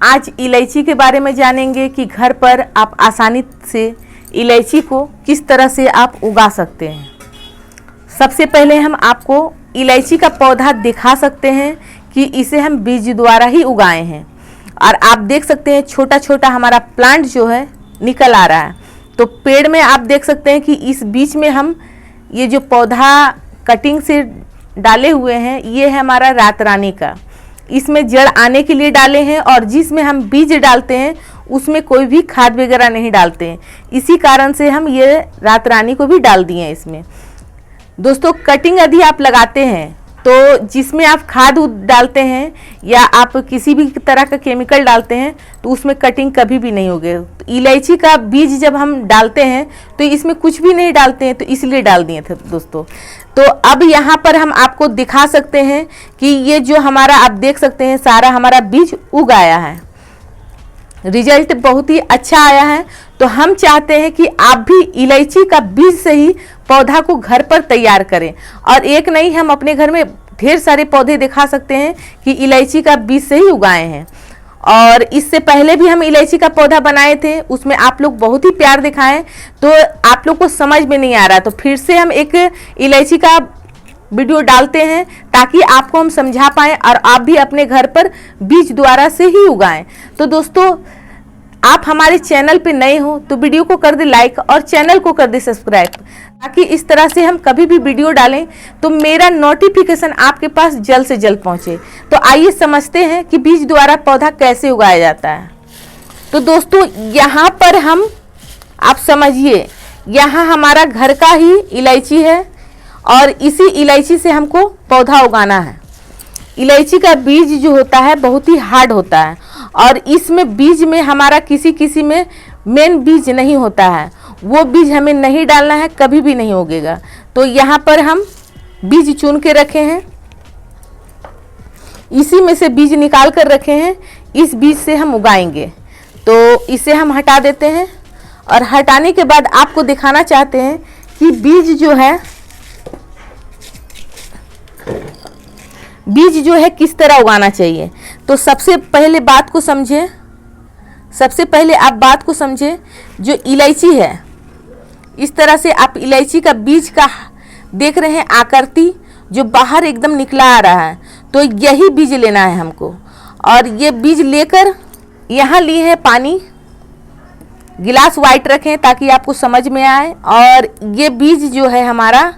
आज इलायची के बारे में जानेंगे कि घर पर आप आसानी से इलायची को किस तरह से आप उगा सकते हैं। सबसे पहले हम आपको इलायची का पौधा दिखा सकते हैं कि इसे हम बीज द्वारा ही उगाए हैं और आप देख सकते हैं छोटा छोटा हमारा प्लांट जो है निकल आ रहा है। तो पेड़ में आप देख सकते हैं कि इस बीच में हम ये जो पौधा कटिंग से डाले हुए हैं ये है हमारा रात रानी का। इसमें जड़ आने के लिए डाले हैं और जिसमें हम बीज डालते हैं उसमें कोई भी खाद वगैरह नहीं डालते हैं, इसी कारण से हम ये रात रानी को भी डाल दिए हैं इसमें। दोस्तों कटिंग यदि आप लगाते हैं तो जिसमें आप खाद डालते हैं या आप किसी भी तरह का केमिकल डालते हैं तो उसमें कटिंग कभी भी नहीं होगी। तो इलायची का बीज जब हम डालते हैं तो इसमें कुछ भी नहीं डालते हैं, तो इसलिए डाल दिए थे दोस्तों। तो अब यहाँ पर हम आपको दिखा सकते हैं कि ये जो हमारा आप देख सकते हैं सारा हमारा बीज उग आया है, रिजल्ट बहुत ही अच्छा आया है। तो हम चाहते हैं कि आप भी इलायची का बीज से ही पौधा को घर पर तैयार करें, और एक नहीं हम अपने घर में ढेर सारे पौधे दिखा सकते हैं कि इलायची का बीज से ही उगाए हैं। और इससे पहले भी हम इलायची का पौधा बनाए थे, उसमें आप लोग बहुत ही प्यार दिखाएं, तो आप लोग को समझ में नहीं आ रहा, तो फिर से हम एक इलायची का वीडियो डालते हैं ताकि आपको हम समझा पाएं और आप भी अपने घर पर बीज द्वारा से ही उगाएं। तो दोस्तों आप हमारे चैनल पे नए हो तो वीडियो को कर दे लाइक और चैनल को कर दे सब्सक्राइब, ताकि इस तरह से हम कभी भी वीडियो डालें तो मेरा नोटिफिकेशन आपके पास जल्द से जल्द पहुंचे। तो आइए समझते हैं कि बीज द्वारा पौधा कैसे उगाया जाता है। तो दोस्तों यहाँ पर हम आप समझिए, यहाँ हमारा घर का ही इलायची है और इसी इलायची से हमको पौधा उगाना है। इलायची का बीज जो होता है बहुत ही हार्ड होता है और इसमें बीज में हमारा किसी में मेन बीज नहीं होता है, वो बीज हमें नहीं डालना है, कभी भी नहीं उगेगा। तो यहाँ पर हम बीज चुन के रखे हैं, इसी में से बीज निकाल कर रखे हैं, इस बीज से हम उगाएंगे। तो इसे हम हटा देते हैं और हटाने के बाद आपको दिखाना चाहते हैं कि बीज जो है किस तरह उगाना चाहिए। तो सबसे पहले आप बात को समझें, जो इलायची है इस तरह से आप इलायची का बीज का देख रहे हैं आकृति जो बाहर एकदम निकला आ रहा है, तो यही बीज लेना है हमको। और ये बीज लेकर यहाँ लिए हैं पानी, गिलास वाइट रखें ताकि आपको समझ में आए। और ये बीज जो है हमारा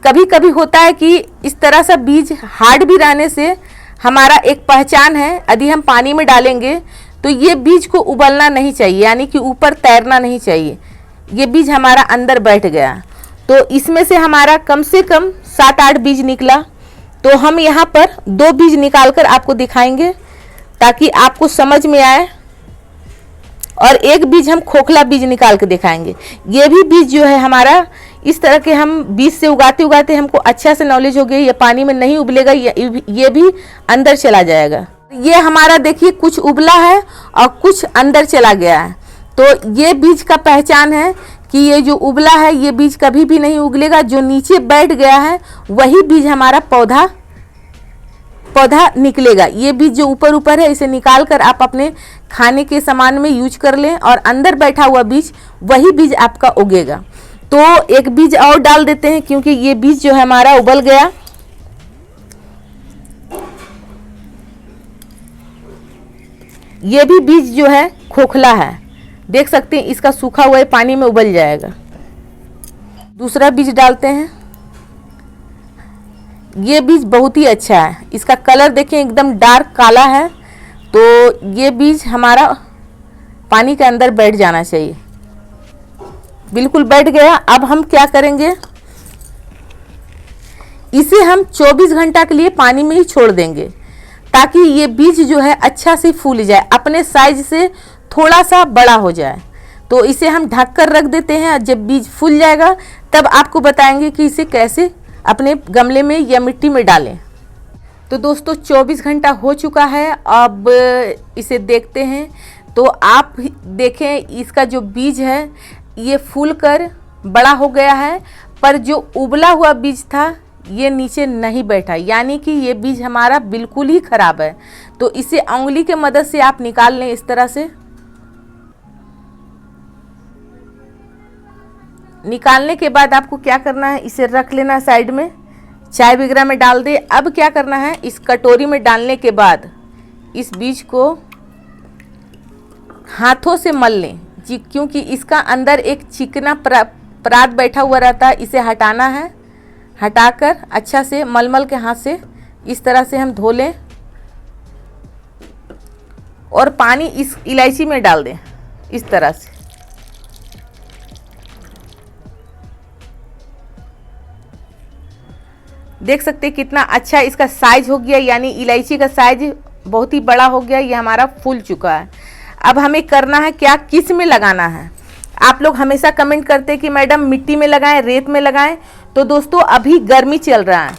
कभी कभी होता है कि इस तरह सा बीज हार्ड भी रहने से हमारा एक पहचान है, यदि हम पानी में डालेंगे तो ये बीज को उबलना नहीं चाहिए, यानी कि ऊपर तैरना नहीं चाहिए। ये बीज हमारा अंदर बैठ गया, तो इसमें से हमारा कम से कम 7-8 बीज निकला। तो हम यहाँ पर 2 बीज निकालकर आपको दिखाएंगे ताकि आपको समझ में आए, और एक बीज हम खोखला बीज निकाल के दिखाएंगे। ये भी बीज जो है हमारा इस तरह के हम बीज से उगाते हमको अच्छा से नॉलेज हो गई, ये पानी में नहीं उबलेगा, ये भी अंदर चला जाएगा। ये हमारा देखिए कुछ उबला है और कुछ अंदर चला गया है। तो ये बीज का पहचान है कि ये जो उबला है ये बीज कभी भी नहीं उगलेगा, जो नीचे बैठ गया है वही बीज हमारा पौधा निकलेगा। ये बीज जो ऊपर है इसे निकाल कर आप अपने खाने के सामान में यूज कर लें, और अंदर बैठा हुआ बीज वही बीज आपका उगेगा। तो एक बीज और डाल देते हैं क्योंकि ये बीज जो है हमारा उबल गया। ये भी बीज जो है खोखला है, देख सकते हैं, इसका सूखा हुआ पानी में उबल जाएगा। दूसरा बीज डालते हैं, ये बीज बहुत ही अच्छा है, इसका कलर देखें एकदम डार्क काला है। तो ये बीज हमारा पानी के अंदर बैठ जाना चाहिए, बिल्कुल बैठ गया। अब हम क्या करेंगे, इसे हम 24 घंटा के लिए पानी में ही छोड़ देंगे ताकि ये बीज जो है अच्छा से फूल जाए, अपने साइज से थोड़ा सा बड़ा हो जाए। तो इसे हम ढक कर रख देते हैं, जब बीज फूल जाएगा तब आपको बताएंगे कि इसे कैसे अपने गमले में या मिट्टी में डालें। तो दोस्तों 24 घंटा हो चुका है, अब इसे देखते हैं। तो आप देखें इसका जो बीज है ये फूल कर बड़ा हो गया है, पर जो उबला हुआ बीज था ये नीचे नहीं बैठा, यानी कि ये बीज हमारा बिल्कुल ही खराब है। तो इसे उंगली के मदद से आप निकाल लें इस तरह से। निकालने के बाद आपको क्या करना है, इसे रख लेना साइड में, चाय वगैरह में डाल दे। अब क्या करना है, इस कटोरी में डालने के बाद इस बीज को हाथों से मल लें जी, क्योंकि इसका अंदर एक चिकना परात बैठा हुआ रहता है, इसे हटाना है। हटाकर अच्छा से मलमल के हाथ से इस तरह से हम धो लें और पानी इस इलायची में डाल दें इस तरह से। देख सकते हैं कितना अच्छा इसका साइज हो गया, यानी इलायची का साइज बहुत ही बड़ा हो गया, ये हमारा फूल चुका है। अब हमें करना है क्या, किस में लगाना है। आप लोग हमेशा कमेंट करते हैं कि मैडम मिट्टी में लगाएं, रेत में लगाएं। तो दोस्तों अभी गर्मी चल रहा है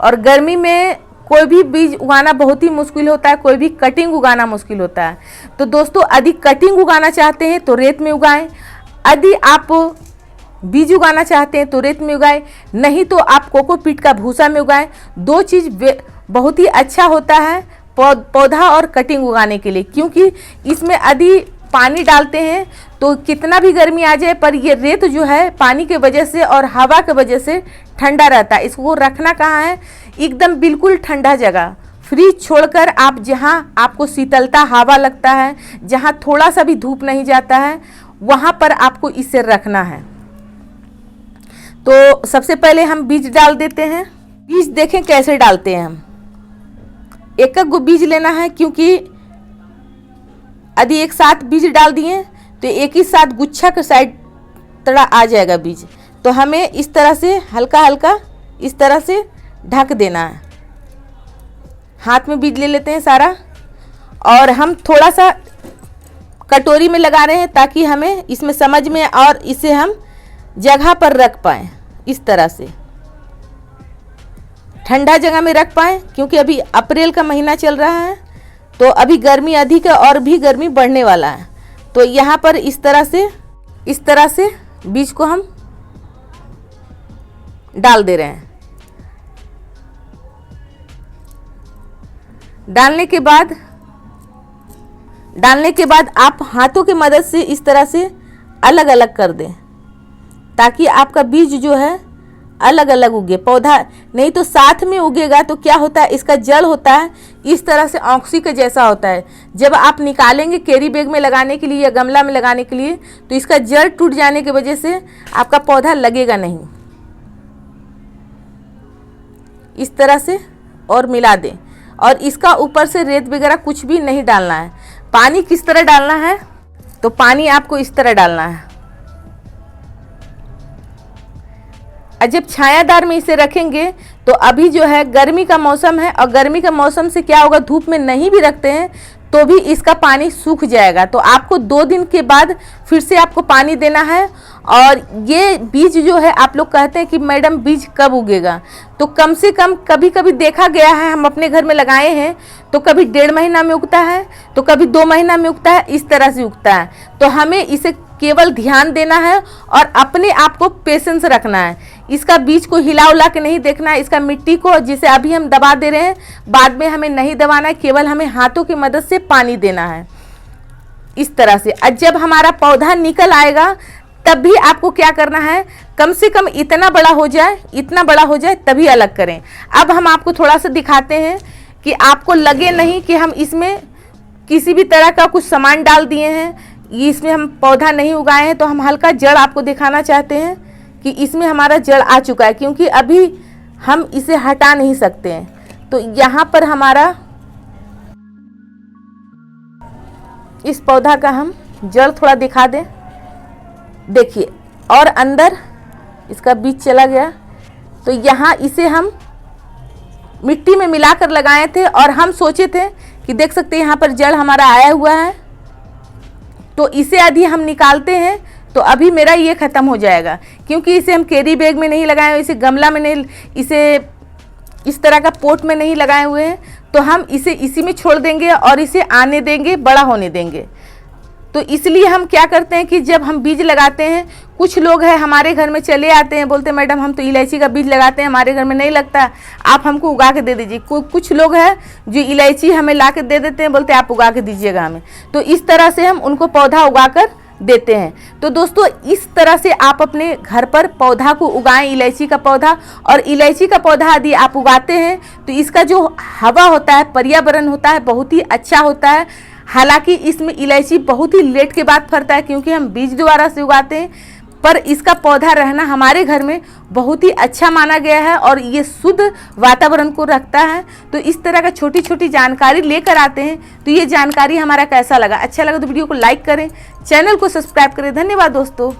और गर्मी में कोई भी बीज उगाना बहुत ही मुश्किल होता है, कोई भी कटिंग उगाना मुश्किल होता है। तो दोस्तों यदि कटिंग उगाना चाहते हैं तो रेत में उगाएं, यदि आप बीज उगाना चाहते हैं तो रेत में उगाएं, नहीं तो आप कोकोपीट का भूसा में उगाएं। दो चीज़ बहुत ही अच्छा होता है पौधा और कटिंग उगाने के लिए, क्योंकि इसमें यदि पानी डालते हैं तो कितना भी गर्मी आ जाए पर ये रेत जो है पानी के वजह से और हवा के वजह से ठंडा रहता है। इसको रखना कहाँ है, एकदम बिल्कुल ठंडा जगह, फ्रिज छोड़कर आप जहाँ आपको शीतलता हवा लगता है, जहाँ थोड़ा सा भी धूप नहीं जाता है, वहाँ पर आपको इसे रखना है। तो सबसे पहले हम बीज डाल देते हैं। बीज देखें कैसे डालते हैं हम, एक एक गो बीज लेना है, क्योंकि यदि एक साथ बीज डाल दिए तो एक ही साथ गुच्छा के साइड तरह आ जाएगा बीज। तो हमें इस तरह से हल्का हल्का इस तरह से ढक देना है। हाथ में बीज ले लेते हैं सारा और हम थोड़ा सा कटोरी में लगा रहे हैं ताकि हमें इसमें समझ में और इसे हम जगह पर रख पाएँ। इस तरह से ठंडा जगह में रख पाएँ, क्योंकि अभी अप्रैल का महीना चल रहा है तो अभी गर्मी अधिक है और भी गर्मी बढ़ने वाला है। तो यहाँ पर इस तरह से बीज को हम डाल दे रहे हैं। डालने के बाद आप हाथों की मदद से इस तरह से अलग अलग कर दें, ताकि आपका बीज जो है अलग अलग उगे। पौधा नहीं तो साथ में उगेगा तो क्या होता है, इसका जड़ होता है इस तरह से औंकसी के जैसा होता है। जब आप निकालेंगे कैरी बैग में लगाने के लिए या गमला में लगाने के लिए तो इसका जड़ टूट जाने की वजह से आपका पौधा लगेगा नहीं। इस तरह से और मिला दें, और इसका ऊपर से रेत वगैरह कुछ भी नहीं डालना है। पानी किस तरह डालना है, तो पानी आपको इस तरह डालना है। जब छायादार में इसे रखेंगे तो अभी जो है गर्मी का मौसम है, और गर्मी का मौसम से क्या होगा, धूप में नहीं भी रखते हैं तो भी इसका पानी सूख जाएगा। तो आपको 2 दिन के बाद फिर से आपको पानी देना है। और ये बीज जो है, आप लोग कहते हैं कि मैडम बीज कब उगेगा, तो कम से कम कभी कभी देखा गया है, हम अपने घर में लगाए हैं तो कभी 1.5 महीना में उगता है तो कभी 2 महीना में उगता है, इस तरह से उगता है। तो हमें इसे केवल ध्यान देना है और अपने आप को पेशेंस रखना है। इसका बीज को हिला उला के नहीं देखना है, इसका मिट्टी को जिसे अभी हम दबा दे रहे हैं बाद में हमें नहीं दबाना है, केवल हमें हाथों की मदद से पानी देना है इस तरह से। और जब हमारा पौधा निकल आएगा तब भी आपको क्या करना है, कम से कम इतना बड़ा हो जाए तभी अलग करें। अब हम आपको थोड़ा सा दिखाते हैं कि आपको लगे नहीं कि हम इसमें किसी भी तरह का कुछ सामान डाल दिए हैं, इसमें हम पौधा नहीं उगाए हैं। तो हम हल्का जड़ आपको दिखाना चाहते हैं कि इसमें हमारा जड़ आ चुका है, क्योंकि अभी हम इसे हटा नहीं सकते हैं। तो यहाँ पर हमारा इस पौधा का हम जड़ थोड़ा दिखा दें, देखिए, और अंदर इसका बीज चला गया। तो यहाँ इसे हम मिट्टी में मिलाकर लगाए थे और हम सोचे थे कि देख सकते हैं यहाँ पर जड़ हमारा आया हुआ है, तो इसे यदि हम निकालते हैं तो अभी मेरा ये ख़त्म हो जाएगा, क्योंकि इसे हम कैरी बैग में नहीं लगाए, इसे गमला में नहीं, इसे इस तरह का पोट में नहीं लगाए हुए हैं। तो हम इसे इसी में छोड़ देंगे और इसे आने देंगे, बड़ा होने देंगे। तो इसलिए हम क्या करते हैं कि जब हम बीज लगाते हैं, कुछ लोग हैं हमारे घर में चले आते हैं, बोलते हैं मैडम हम तो इलायची का बीज लगाते हैं, हमारे घर में नहीं लगता, आप हमको उगा के दे दीजिए। कुछ लोग हैं जो इलायची हमें ला के दे देते हैं, बोलते हैं आप उगा के दीजिएगा हमें। तो इस तरह से हम उनको पौधा उगा कर देते हैं। तो दोस्तों इस तरह से आप अपने घर पर पौधा को उगाएं, इलायची का पौधा। और इलायची का पौधा यदि आप उगाते हैं तो इसका जो हवा होता है, पर्यावरण होता है, बहुत ही अच्छा होता है। हालांकि इसमें इलायची बहुत ही लेट के बाद फलता है क्योंकि हम बीज द्वारा से उगाते हैं, पर इसका पौधा रहना हमारे घर में बहुत ही अच्छा माना गया है और ये शुद्ध वातावरण को रखता है। तो इस तरह का छोटी छोटी जानकारी लेकर आते हैं। तो ये जानकारी हमारा कैसा लगा? अच्छा लगा तो वीडियो को लाइक करें, चैनल को सब्सक्राइब करें। धन्यवाद दोस्तों।